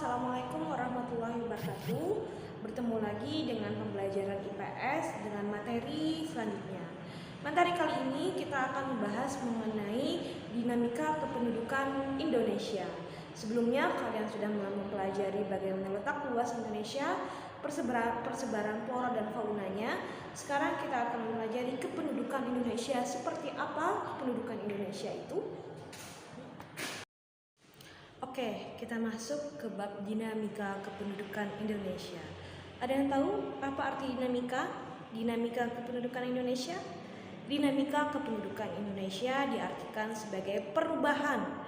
Assalamualaikum warahmatullahi wabarakatuh. Bertemu lagi dengan pembelajaran IPS dengan materi selanjutnya. Materi kali ini kita akan membahas mengenai dinamika kependudukan Indonesia. Sebelumnya kalian sudah mempelajari bagaimana letak luas Indonesia, persebaran flora dan faunanya. Sekarang kita akan mempelajari kependudukan Indonesia. Seperti apa kependudukan Indonesia itu? Oke, kita masuk ke bab dinamika kependudukan Indonesia. Ada yang tahu apa arti dinamika? Dinamika kependudukan Indonesia? Dinamika kependudukan Indonesia diartikan sebagai perubahan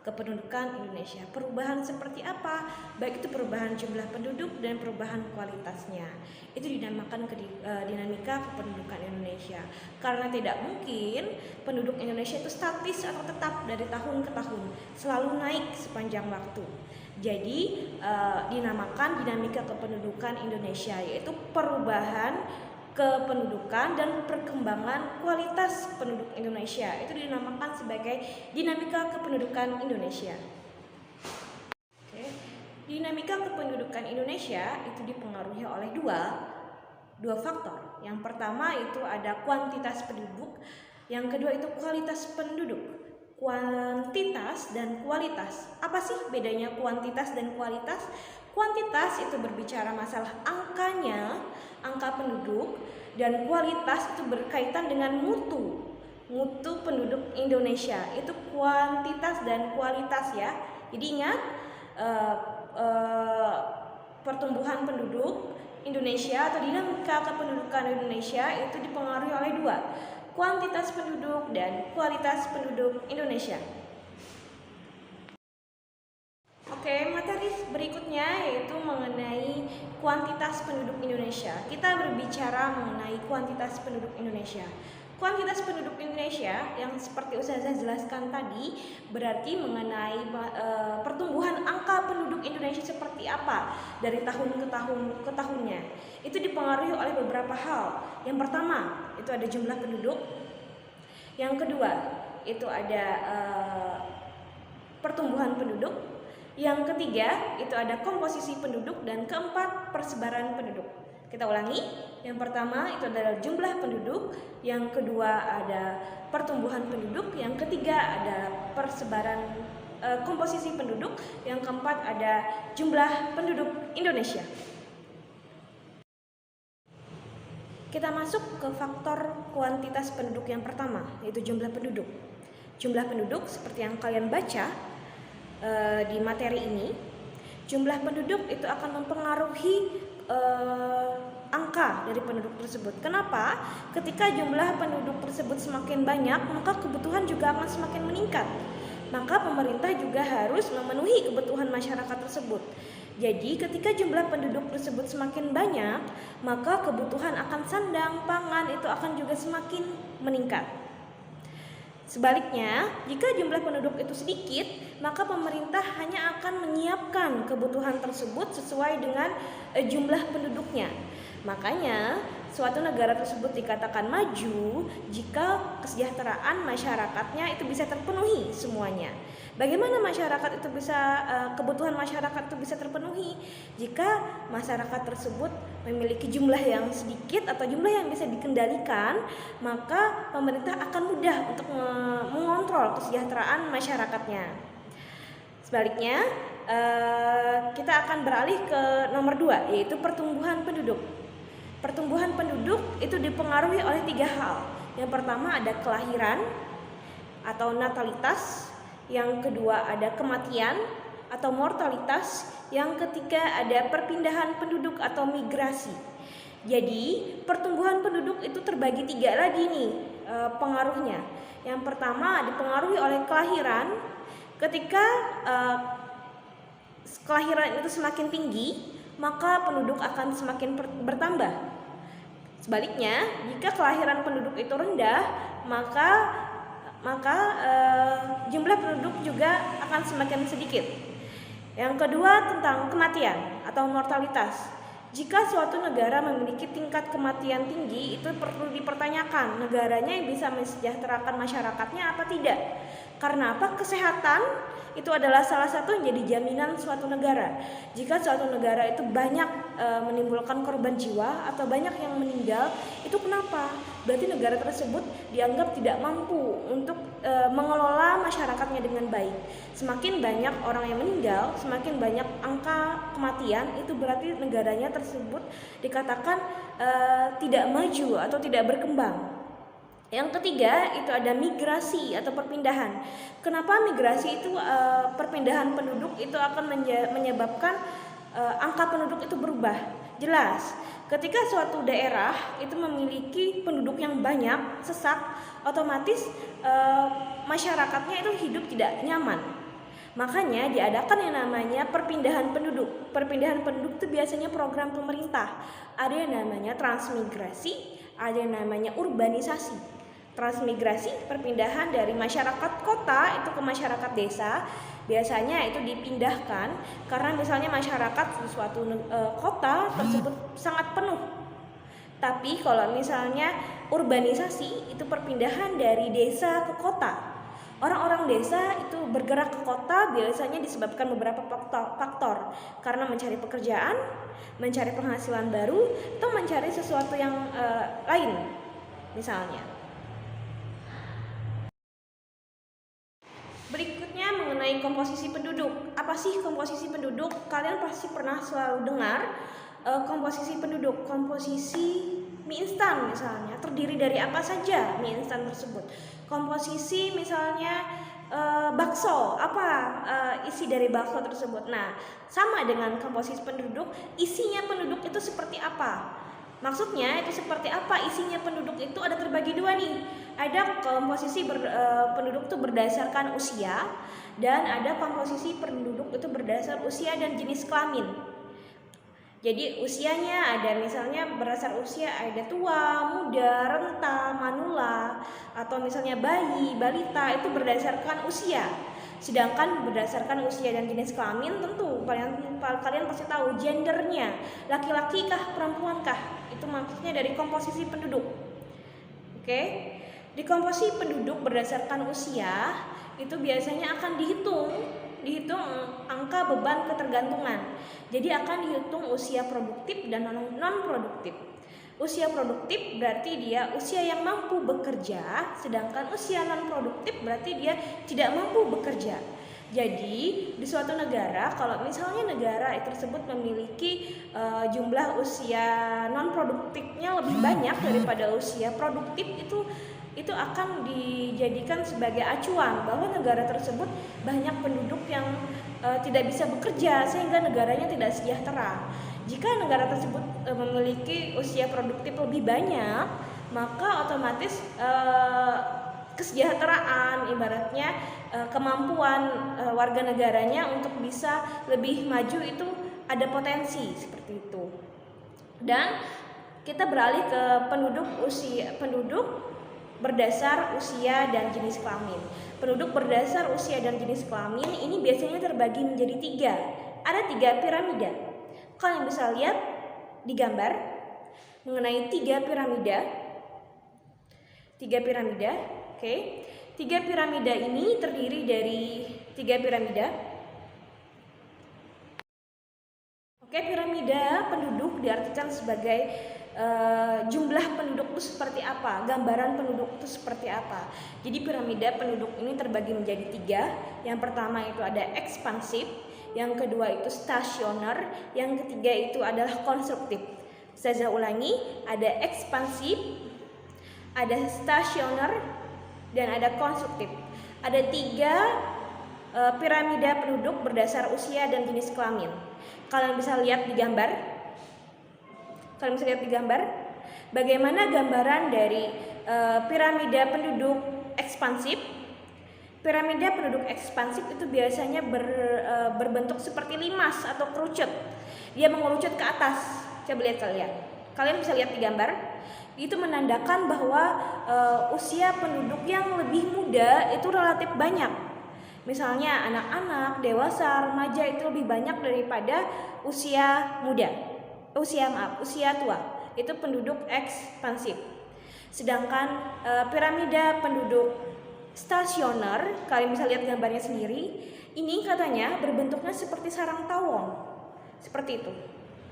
kependudukan Indonesia. Perubahan seperti apa? Baik itu perubahan jumlah penduduk dan perubahan kualitasnya. Itu dinamakan dinamika kependudukan Indonesia. Karena tidak mungkin penduduk Indonesia itu statis atau tetap dari tahun ke tahun, selalu naik sepanjang waktu. Jadi dinamakan dinamika kependudukan Indonesia, yaitu perubahan kependudukan dan perkembangan kualitas penduduk Indonesia. Itu dinamakan sebagai dinamika kependudukan Indonesia. Oke. Dinamika kependudukan Indonesia itu dipengaruhi oleh dua faktor. Yang pertama itu ada kuantitas penduduk, yang kedua itu kualitas penduduk. Kuantitas dan kualitas. Apa sih bedanya kuantitas dan kualitas? Kuantitas itu berbicara masalah angkanya, angka penduduk, dan kualitas itu berkaitan dengan mutu penduduk Indonesia. Itu kuantitas dan kualitas ya. Jadi ingat pertumbuhan penduduk Indonesia atau dinamika kependudukan Indonesia itu dipengaruhi oleh dua, kuantitas penduduk dan kualitas penduduk Indonesia. Oke, materi berikutnya yaitu mengenai kuantitas penduduk Indonesia. Kita berbicara mengenai kuantitas penduduk Indonesia. Kuantitas penduduk Indonesia yang seperti Ustazah jelaskan tadi berarti mengenai pertumbuhan angka penduduk Indonesia seperti apa dari tahun ke tahunnya. Itu dipengaruhi oleh beberapa hal. Yang pertama, itu ada jumlah penduduk. Yang kedua, itu ada pertumbuhan penduduk. Yang ketiga, itu ada komposisi penduduk, dan keempat, persebaran penduduk. Kita ulangi. Yang pertama itu adalah jumlah penduduk, yang kedua ada pertumbuhan penduduk, yang ketiga ada persebaran komposisi penduduk, yang keempat ada jumlah penduduk Indonesia. Kita masuk ke faktor kuantitas penduduk yang pertama, yaitu jumlah penduduk. Jumlah penduduk seperti yang kalian baca di materi ini, jumlah penduduk itu akan mempengaruhi angka dari penduduk tersebut. Kenapa? Ketika jumlah penduduk tersebut semakin banyak, maka kebutuhan juga akan semakin meningkat. Maka pemerintah juga harus memenuhi kebutuhan masyarakat tersebut. Jadi ketika jumlah penduduk tersebut semakin banyak, maka kebutuhan akan sandang, pangan itu akan juga semakin meningkat. Sebaliknya, jika jumlah penduduk itu sedikit, maka pemerintah hanya akan menyiapkan kebutuhan tersebut sesuai dengan jumlah penduduknya. Makanya, suatu negara tersebut dikatakan maju jika kesejahteraan masyarakatnya itu bisa terpenuhi semuanya. Bagaimana masyarakat itu kebutuhan masyarakat itu bisa terpenuhi? Jika masyarakat tersebut memiliki jumlah yang sedikit atau jumlah yang bisa dikendalikan, maka pemerintah akan mudah untuk mengontrol kesejahteraan masyarakatnya. Sebaliknya, kita akan beralih ke nomor 2, yaitu pertumbuhan penduduk. Pertumbuhan penduduk itu dipengaruhi oleh 3 hal. Yang pertama ada kelahiran atau natalitas, yang kedua ada kematian atau mortalitas, yang ketiga ada perpindahan penduduk atau migrasi. Jadi pertumbuhan penduduk itu terbagi 3 lagi nih pengaruhnya. Yang pertama dipengaruhi oleh kelahiran. Ketika kelahiran itu semakin tinggi, maka penduduk akan semakin bertambah. Sebaliknya, jika kelahiran penduduk itu rendah, maka jumlah penduduk juga akan semakin sedikit. Yang kedua tentang kematian atau mortalitas. Jika suatu negara memiliki tingkat kematian tinggi, itu perlu dipertanyakan negaranya yang bisa mensejahterakan masyarakatnya apa tidak. Karena apa? Kesehatan itu adalah salah satu yang jadi jaminan suatu negara. Jika suatu negara itu banyak menimbulkan korban jiwa atau banyak yang meninggal, itu kenapa? Berarti negara tersebut dianggap tidak mampu untuk mengelola masyarakatnya dengan baik. Semakin banyak orang yang meninggal, semakin banyak angka kematian, itu berarti negaranya tersebut dikatakan tidak maju atau tidak berkembang. Yang ketiga itu ada migrasi atau perpindahan. Kenapa migrasi itu perpindahan penduduk itu akan menyebabkan angka penduduk itu berubah? Jelas, ketika suatu daerah itu memiliki penduduk yang banyak, sesak, otomatis masyarakatnya itu hidup tidak nyaman. Makanya diadakan yang namanya perpindahan penduduk. Perpindahan penduduk itu biasanya program pemerintah. Ada yang namanya transmigrasi, ada yang namanya urbanisasi. Transmigrasi, perpindahan dari masyarakat kota itu ke masyarakat desa. Biasanya itu dipindahkan karena misalnya masyarakat di suatu kota tersebut sangat penuh. Tapi kalau misalnya urbanisasi itu perpindahan dari desa ke kota. Orang-orang desa itu bergerak ke kota biasanya disebabkan beberapa faktor. Karena mencari pekerjaan, mencari penghasilan baru, atau mencari sesuatu yang lain misalnya. Berikutnya mengenai komposisi penduduk. Apa sih komposisi penduduk? Kalian pasti pernah selalu dengar komposisi penduduk. Komposisi mie instan misalnya terdiri dari apa saja mie instan tersebut. Komposisi misalnya bakso, apa isi dari bakso tersebut. Nah, sama dengan komposisi penduduk, isinya penduduk itu seperti apa? Maksudnya itu seperti apa isinya penduduk itu ada terbagi dua nih. Ada komposisi penduduk itu berdasarkan usia dan ada komposisi penduduk itu berdasar usia dan jenis kelamin. Jadi usianya ada misalnya berdasar usia ada tua, muda, renta, manula, atau misalnya bayi, balita itu berdasarkan usia. Sedangkan berdasarkan usia dan jenis kelamin tentu kalian pasti tahu gendernya, laki-laki kah, perempuan kah. Itu maksudnya dari komposisi penduduk. Oke. Di komposisi penduduk berdasarkan usia itu biasanya akan dihitung angka beban ketergantungan. Jadi akan dihitung usia produktif dan non produktif. Usia produktif berarti dia usia yang mampu bekerja, sedangkan usia non produktif berarti dia tidak mampu bekerja. Jadi di suatu negara, kalau misalnya negara tersebut memiliki jumlah usia non produktifnya lebih banyak daripada usia produktif, itu akan dijadikan sebagai acuan bahwa negara tersebut banyak penduduk yang tidak bisa bekerja sehingga negaranya tidak sejahtera. Jika negara tersebut memiliki usia produktif lebih banyak, maka otomatis kesejahteraan, ibaratnya kemampuan warga negaranya untuk bisa lebih maju itu ada potensi seperti itu. Dan kita beralih ke penduduk berdasar usia dan jenis kelamin. Penduduk berdasar usia dan jenis kelamin ini biasanya terbagi menjadi 3. Ada 3 piramida. Kalian bisa lihat di gambar mengenai 3 piramida. 3 piramida, oke. 3 piramida ini terdiri dari 3 piramida. Oke, piramida penduduk diartikan sebagai jumlah penduduk itu seperti apa, gambaran penduduk itu seperti apa. Jadi piramida penduduk ini terbagi menjadi 3. Yang pertama itu ada ekspansif, yang kedua itu stasioner, yang ketiga itu adalah konstruktif. Saya ulangi, ada ekspansif, ada stasioner, dan ada konstruktif. Ada 3 piramida penduduk berdasar usia dan jenis kelamin. Kalian bisa lihat di gambar. Bagaimana gambaran dari piramida penduduk ekspansif. Piramida penduduk ekspansif itu biasanya berbentuk seperti limas atau kerucut. Dia mengerucut ke atas. Coba lihat kalian bisa lihat di gambar. Itu menandakan bahwa usia penduduk yang lebih muda itu relatif banyak. Misalnya anak-anak, dewasa, remaja itu lebih banyak daripada usia tua. Itu penduduk ekspansif. Sedangkan piramida penduduk stasioner, kalian bisa lihat gambarnya sendiri. Ini katanya berbentuknya seperti sarang tawon. Seperti itu.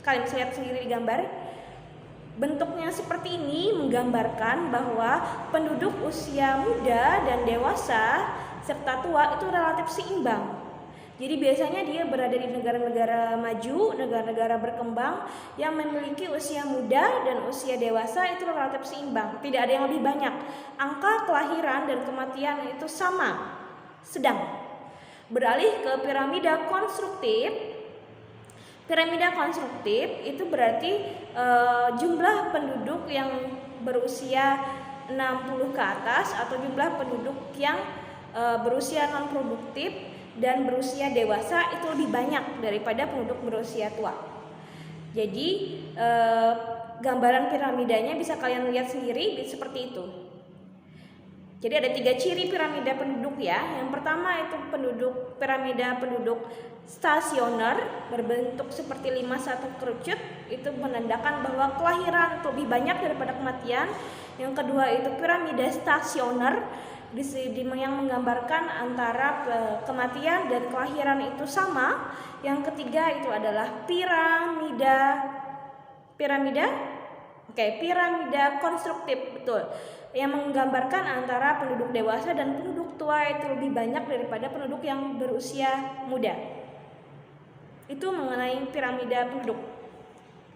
Kalian bisa lihat sendiri di gambar. Bentuknya seperti ini menggambarkan bahwa penduduk usia muda dan dewasa serta tua itu relatif seimbang. Jadi biasanya dia berada di negara-negara maju, negara-negara berkembang yang memiliki usia muda dan usia dewasa itu relatif seimbang. Tidak ada yang lebih banyak. Angka kelahiran dan kematian itu sama, sedang. Beralih ke piramida konstruktif. Piramida konstruktif itu berarti jumlah penduduk yang berusia 60 ke atas atau jumlah penduduk yang berusia non produktif dan berusia dewasa itu lebih banyak daripada penduduk berusia tua. Jadi gambaran piramidanya bisa kalian lihat sendiri seperti itu. Jadi ada 3 ciri piramida penduduk ya. Yang pertama itu piramida penduduk stasioner berbentuk seperti 5-1 kerucut, itu menandakan bahwa kelahiran itu lebih banyak daripada kematian. Yang kedua itu piramida stasioner yang menggambarkan antara kematian dan kelahiran itu sama. Yang ketiga itu adalah piramida konstruktif, betul, yang menggambarkan antara penduduk dewasa dan penduduk tua itu lebih banyak daripada penduduk yang berusia muda. Itu mengenai piramida penduduk.